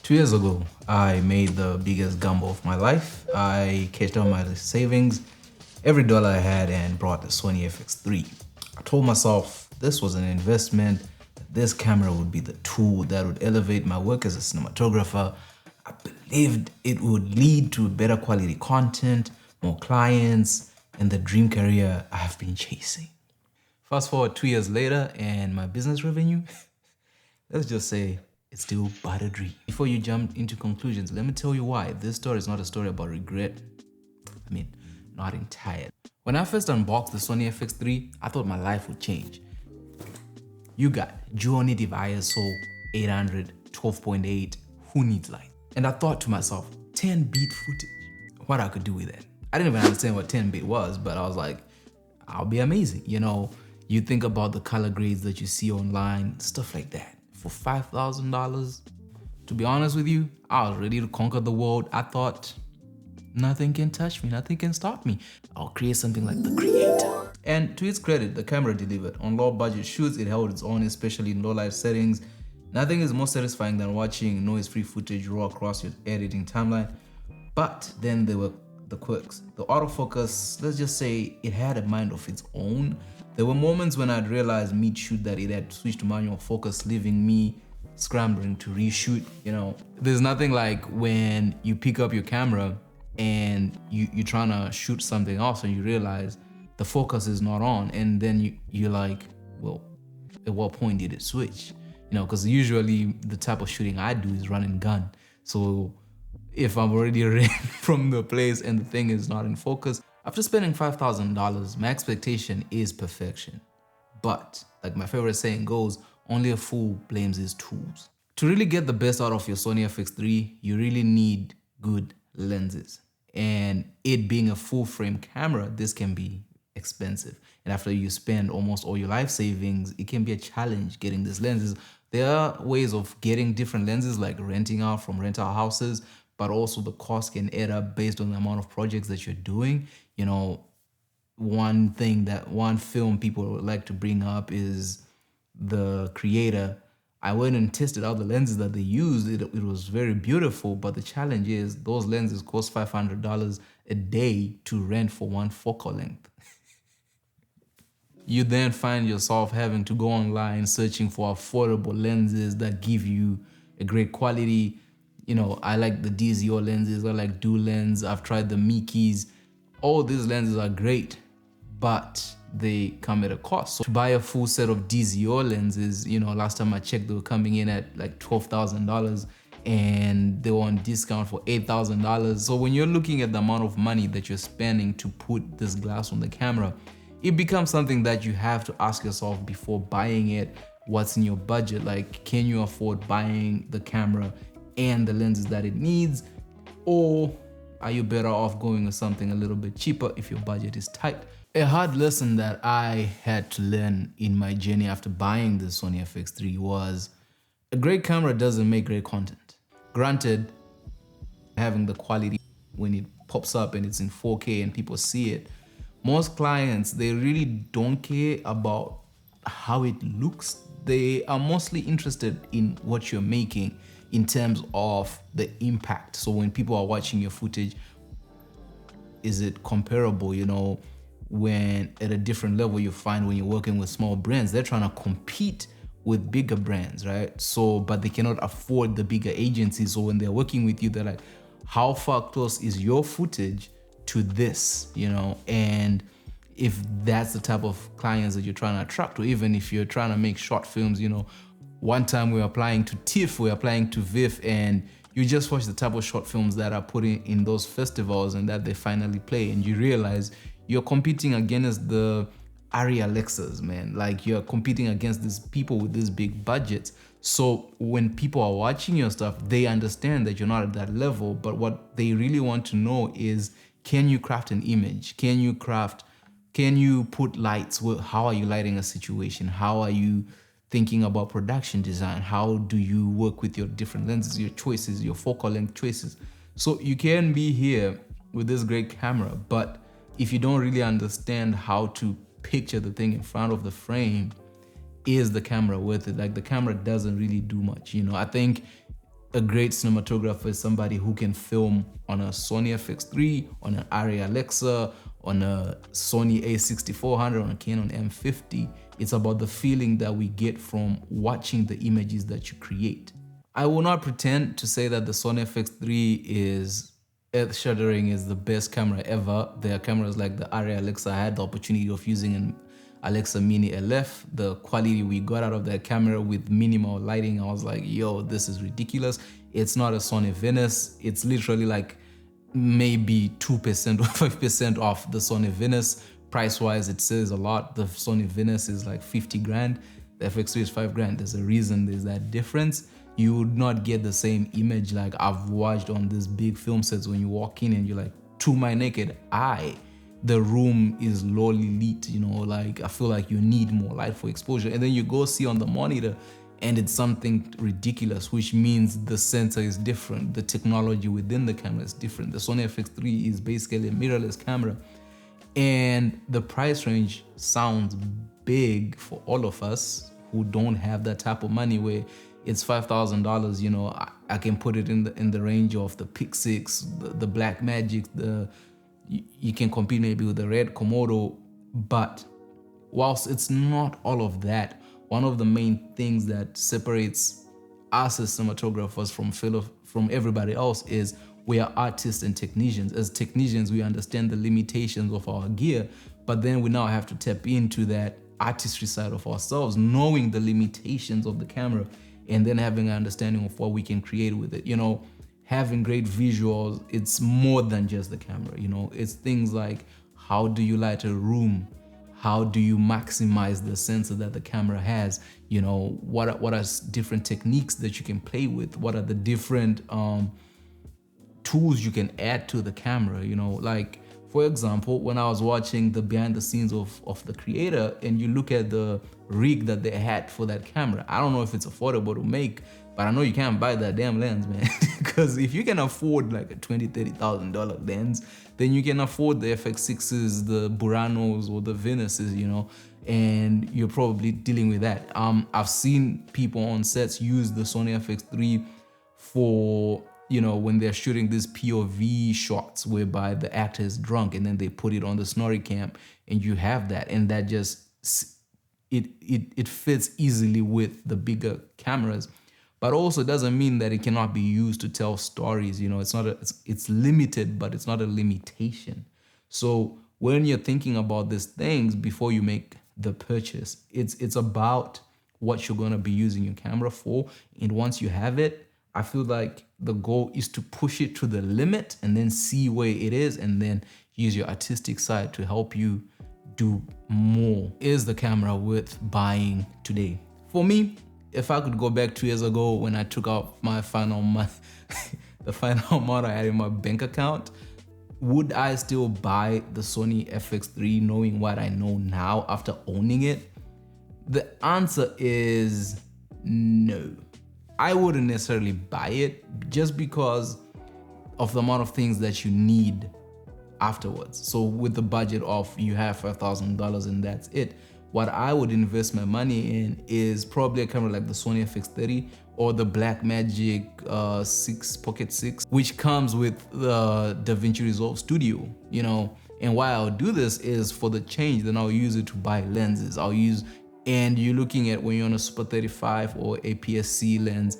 2 years ago, I made the biggest gamble of my life. I cashed out my savings, every dollar I had, and brought the Sony FX3. I told myself this was an investment, that this camera would be the tool that would elevate my work as a cinematographer. I believed it would lead to better quality content, more clients, and the dream career I have been chasing. Fast forward 2 years later, and my business revenue, let's just say it's still but a dream. Before you jump into conclusions, let me tell you why this story is not a story about regret. I mean, not entirely. When I first unboxed the Sony FX3, I thought my life would change. You got dual native ISO 800, 12.8, who needs light? And I thought to myself, 10-bit footage, what I could do with it. I didn't even understand what 10-bit was, but I was like, I'll be amazing. You know, you think about the color grades that you see online, stuff like that. For $5,000, to be honest with you, I was ready to conquer the world. I thought, nothing can touch me, nothing can stop me. I'll create something like the creator. And to its credit, the camera delivered. On low budget shoots, it held its own, especially in low light settings. Nothing is more satisfying than watching noise-free footage roll across your editing timeline. But then there were the quirks. The autofocus, let's just say it had a mind of its own. There were moments when I'd realized mid-shoot that it had switched to manual focus, leaving me scrambling to reshoot. You know, there's nothing like when you pick up your camera and you're trying to shoot something else and you realize the focus is not on, and then you're like, well, at what point did it switch? You know, because usually the type of shooting I do is run and gun. So if I'm already ready from the place and the thing is not in focus, after spending $5,000, my expectation is perfection. But like my favorite saying goes, only a fool blames his tools. To really get the best out of your Sony FX3, you really need good lenses. And it being a full frame camera, this can be expensive. And after you spend almost all your life savings, it can be a challenge getting these lenses. There are ways of getting different lenses, like renting out from rental houses, but also the cost can add up based on the amount of projects that you're doing. You know, one film people would like to bring up is the creator. I went and tested out the lenses that they used. It was very beautiful, but the challenge is those lenses cost $500 a day to rent for one focal length. You then find yourself having to go online searching for affordable lenses that give you a great quality. You know, I like the DZO lenses, I like dual lens, I've tried the Mickeys. All these lenses are great, but they come at a cost. So to buy a full set of DZO lenses, you know, last time I checked, they were coming in at like $12,000 and they were on discount for $8,000. So when you're looking at the amount of money that you're spending to put this glass on the camera, it becomes something that you have to ask yourself before buying it, what's in your budget? Like, can you afford buying the camera and the lenses that it needs? Or are you better off going with something a little bit cheaper if your budget is tight? A hard lesson that I had to learn in my journey after buying the Sony FX3 was a great camera doesn't make great content. Granted, having the quality when it pops up and it's in 4K and people see it, most clients, they really don't care about how it looks. They are mostly interested in what you're making in terms of the impact. So when people are watching your footage, is it comparable? You know, when at a different level you find when you're working with small brands, they're trying to compete with bigger brands, right? So, but they cannot afford the bigger agencies. So when they're working with you, they're like, how far close is your footage to this, you know? And if that's the type of clients that you're trying to attract, or even if you're trying to make short films, you know, one time we were applying to TIFF, we were applying to VIF, and you just watch the type of short films that are put in those festivals and that they finally play, and you realize you're competing against the Ari Alexas, man. Like, you're competing against these people with these big budgets. So when people are watching your stuff, they understand that you're not at that level, but what they really want to know is, can you craft an image? Can you put lights? How are you lighting a situation? How are you thinking about production design? How do you work with your different lenses, your choices, your focal length choices? So you can be here with this great camera, but if you don't really understand how to picture the thing in front of the frame, is the camera worth it? Like, the camera doesn't really do much. You know, I think A great cinematographer is somebody who can film on a Sony FX3, on an Arri Alexa, on a Sony A6400, on a Canon M50. It's about the feeling that we get from watching the images that you create. I will not pretend to say that the Sony FX3 is earth-shattering, is the best camera ever. There are cameras like the Arri Alexa. I had the opportunity of using an Alexa Mini LF. The quality we got out of that camera with minimal lighting, I was like, yo, this is ridiculous. It's not a Sony Venice. It's literally like maybe 2% or 5% off the Sony Venice. Price-wise, it says a lot. The Sony Venice is like 50 grand. The FX3 is 5 grand. There's a reason there's that difference. You would not get the same image like I've watched on these big film sets when you walk in and you're like, to my naked eye, the room is lowly lit, you know, like I feel like you need more light for exposure. And then you go see on the monitor and it's something ridiculous, which means the sensor is different. The technology within the camera is different. The Sony FX3 is basically a mirrorless camera. And the price range sounds big for all of us who don't have that type of money, where it's $5,000. You know, I can put it in the range of the Pic6, the Black Magic. You can compete maybe with the Red Komodo, but whilst it's not all of that, one of the main things that separates us as cinematographers from everybody else is we are artists and technicians. As technicians, we understand the limitations of our gear, but then we now have to tap into that artistry side of ourselves, knowing the limitations of the camera and then having an understanding of what we can create with it. You know, having great visuals, it's more than just the camera, you know, it's things like how do you light a room? How do you maximize the sensor that the camera has? You know, what are different techniques that you can play with? What are the different tools you can add to the camera? You know, like for example, when I was watching the behind the scenes of the creator and you look at the rig that they had for that camera, I don't know if it's affordable to make, but I know you can't buy that damn lens, man. Because if you can afford like a $20,000-$30,000 lens, then you can afford the FX6s, the Buranos, or the Venices, you know, and you're probably dealing with that. I've seen people on sets use the Sony FX3 for, you know, when they're shooting these POV shots whereby the actor is drunk and then they put it on the snorri cam and you have that, and that just it fits easily with the bigger cameras. But also doesn't mean that it cannot be used to tell stories. You know, it's limited, but it's not a limitation. So when you're thinking about these things before you make the purchase, it's about what you're gonna be using your camera for. And once you have it, I feel like the goal is to push it to the limit and then see where it is and then use your artistic side to help you do more. Is the camera worth buying today? For me, if I could go back 2 years ago when I took out my final month, the final amount I had in my bank account, would I still buy the Sony FX3 knowing what I know now after owning it? The answer is no. I wouldn't necessarily buy it just because of the amount of things that you need afterwards. So with the budget of you have $5,000 and that's it. What I would invest my money in is probably a camera like the Sony FX30 or the Blackmagic Pocket 6, which comes with the DaVinci Resolve Studio, you know. And why I'll do this is for the change, then I'll use it to buy lenses. And you're looking at when you're on a Super 35 or APS-C lens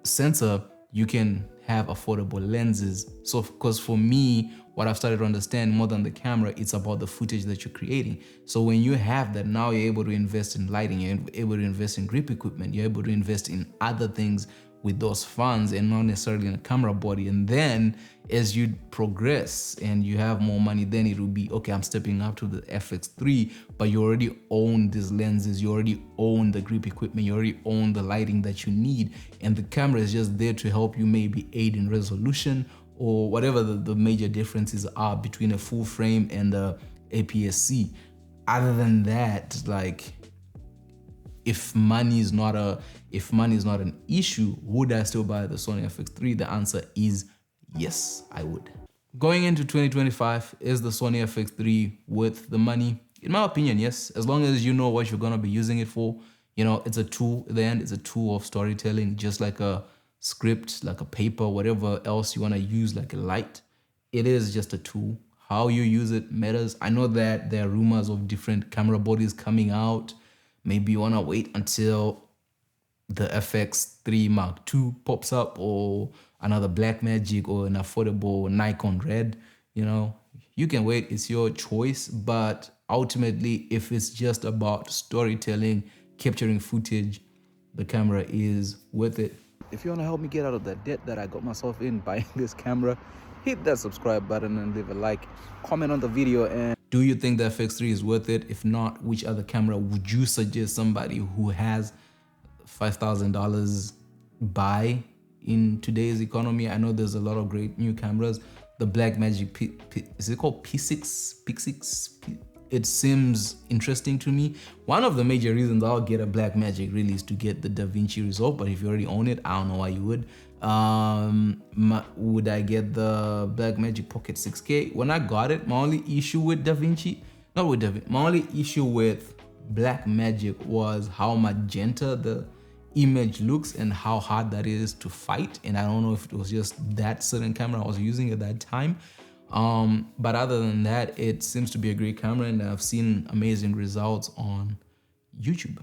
sensor, you can have affordable lenses. So because for me, what I've started to understand more than the camera, it's about the footage that you're creating. So when you have that, now you're able to invest in lighting, you're able to invest in grip equipment, you're able to invest in other things with those funds and not necessarily in a camera body. And then as you progress and you have more money, then it will be, okay, I'm stepping up to the FX3, but you already own these lenses, you already own the grip equipment, you already own the lighting that you need. And the camera is just there to help you maybe aid in resolution or whatever the major differences are between a full frame and the APS-C. Other than that, like, if money is not an issue, would I still buy the Sony FX3? The answer is yes, I would. Going into 2025, is the Sony FX3 worth the money? In my opinion, yes. As long as you know what you're gonna be using it for, You know, it's a tool at the end. It's a tool of storytelling, just like a script, like a paper, whatever else you want to use, like a light. It is just a tool. How you use it matters. I know that there are rumors of different camera bodies coming out. Maybe you want to wait until the FX3 Mark II pops up, or another Blackmagic, or an affordable Nikon Red. You know, you can wait, it's your choice. But ultimately, if it's just about storytelling, capturing footage, the camera is worth it. If you want to help me get out of that debt that I got myself in buying this camera, hit that subscribe button and leave a like, comment on the video. And do you think the FX3 is worth it? If not, which other camera would you suggest somebody who has $5,000 buy in today's economy? I know there's a lot of great new cameras. The Blackmagic is it called P6? It seems interesting to me. One of the major reasons I'll get a Blackmagic really is to get the DaVinci Resolve, but if you already own it, I don't know why you would. Would I get the Blackmagic Pocket 6K? When I got it, my only issue with DaVinci, not with DaVinci, my only issue with Blackmagic was how magenta the image looks and how hard that is to fight. And I don't know if it was just that certain camera I was using at that time. But other than that, it seems to be a great camera, and I've seen amazing results on YouTube.